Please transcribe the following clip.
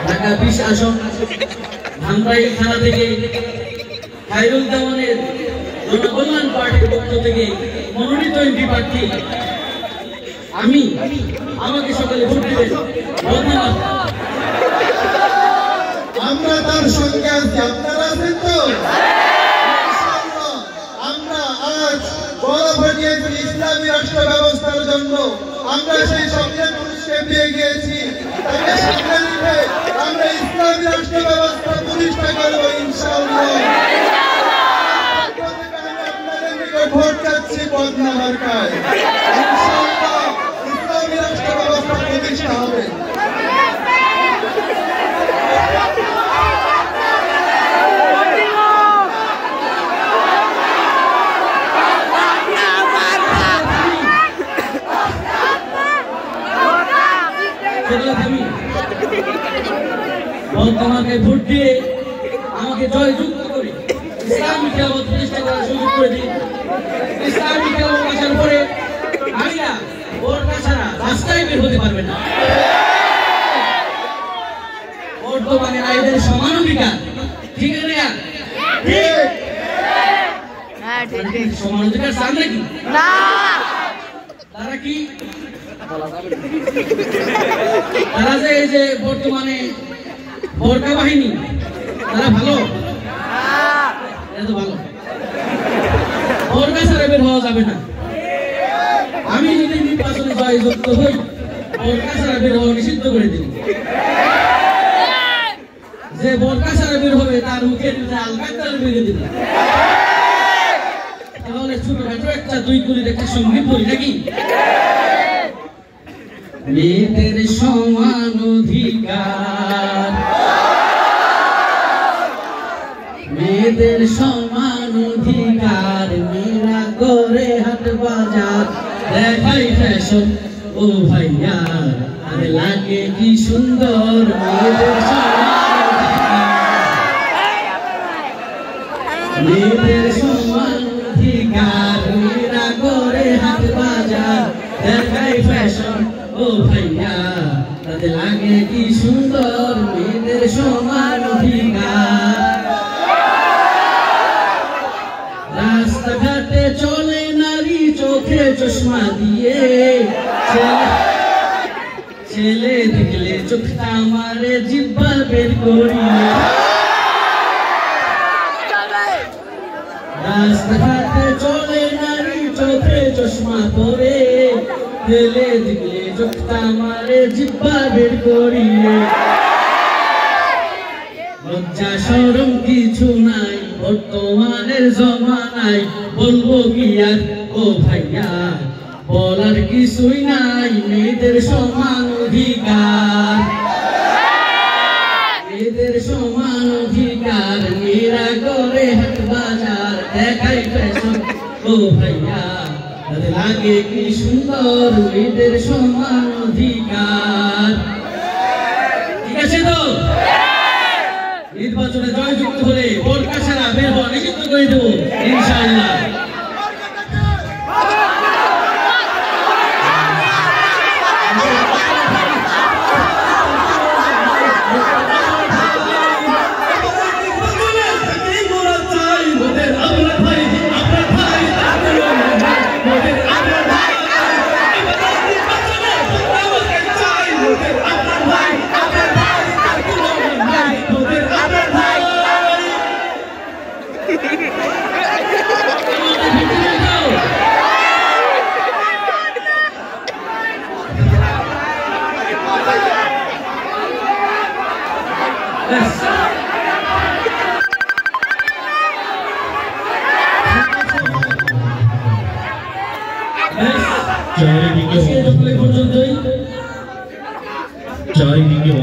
ঢাকা 20 আসন ধামরাই থানা থেকে খায়রুল জামানের জনকল্যাণ পার্টির পক্ষ থেকে মনোনীত এমপি প্রার্থী আমি আমাকে সকালে ভোট দিবেন। ধন্যবাদ। আমরা তার সঙ্গে আছি, আপনারা আছেন তো? আমরা আজ বড় ভোটিয়েছি ইসলামী রাষ্ট্র ব্যবস্থার জন্য। আমরা সেই স্বপ্নের পুরুষকে পেয়ে গিয়েছি। তাকে সামনে রেখে আমরা ইসলামী রাষ্ট্র ব্যবস্থা প্রতিষ্ঠা করব ইনশাআল্লাহ। আপনাদের নিকট ভোট চাচ্ছি বদনা মার্কায়। ইনশাআল্লাহ ইসলামী রাষ্ট্র ব্যবস্থা প্রতিষ্ঠা হবে। তোমাকে ভোট দিয়ে আমাকে জয়যুক্ত করে ইসলামী খেলাফত প্রতিষ্ঠা করার সুযোগ করে দিন। ইসলামী খেলাফত আসার পরে নারীরা বোরকা ছাড়া রাস্তায় বের হতে পারবে না। বর্তমানে নারীদের সমান অধিকার, ঠিক আছে না? ঠিক সমান অধিকার চান নাকি? না। তারা কি তারা যে এই যে বর্তমানে বোরকা বাহিনী তারা ভালো? ভালো। বোরকা ছাড়া বের হওয়া যাবে না। আমি যদি নির্বাচনে জয়যুক্ত হই বোরকা ছাড়া বের হওয়া নিষিদ্ধ করে দিন। যে বোরকা ছাড়া বের হবে তার মুখে আলকাত্তার বেরিয়ে দিন। তাহলে ছোটখাটো একটা 2 কুলির একটা সঙ্গীত বলি নাকি? মেয়েদের সমান অধিকার, মেয়েদের সমান অধিকার, মেয়েরা করে হাট বাজার দেখাই ফ্যাশন ও ভাইয়া আরে লাগে কি সুন্দর। মেয়েদের সমান অধিকার, মেয়েদের সমান অধিকার, মেয়েরা করে হাট বাজার দেখাই ফ্যাশন ও ভাইয়া তাদের লাগে কি সুন্দর। মেয়েদের সমান অধিকার। রাস্তাঘাটে চলে নারী চোখে চশমা দিয়ে, ছেলে দেখলে চোখটা মারে জিহ্বা বের করিয়ে। রাস্তাঘাটে চলে নারী চোখে চশমা পরে, ছেলে দেখলে চোখটা মারে জিহ্বা বের করিয়ে। লজ্জা শরম কিছু নাই বর্তমানের জমানায়, বলবো কি আর ও ভাইয়া বলার কিছুই নাই। মেয়েদের সমান অধিকার, মেয়েদের সমান অধিকার, মেয়েরা করে হাট বাজার দেখাই ফ্যাশন ও ভাইয়া তাদের লাগে কি সুন্দর। মেয়েদের সমান অধিকার। ঠিক আছে তো? নির্বাচনে জয়যুক্ত হলে বোরকা ছাড়া বের হওয়া নিষিদ্ধ করে দেবো ইনশাআল্লাহ। চারিদিকে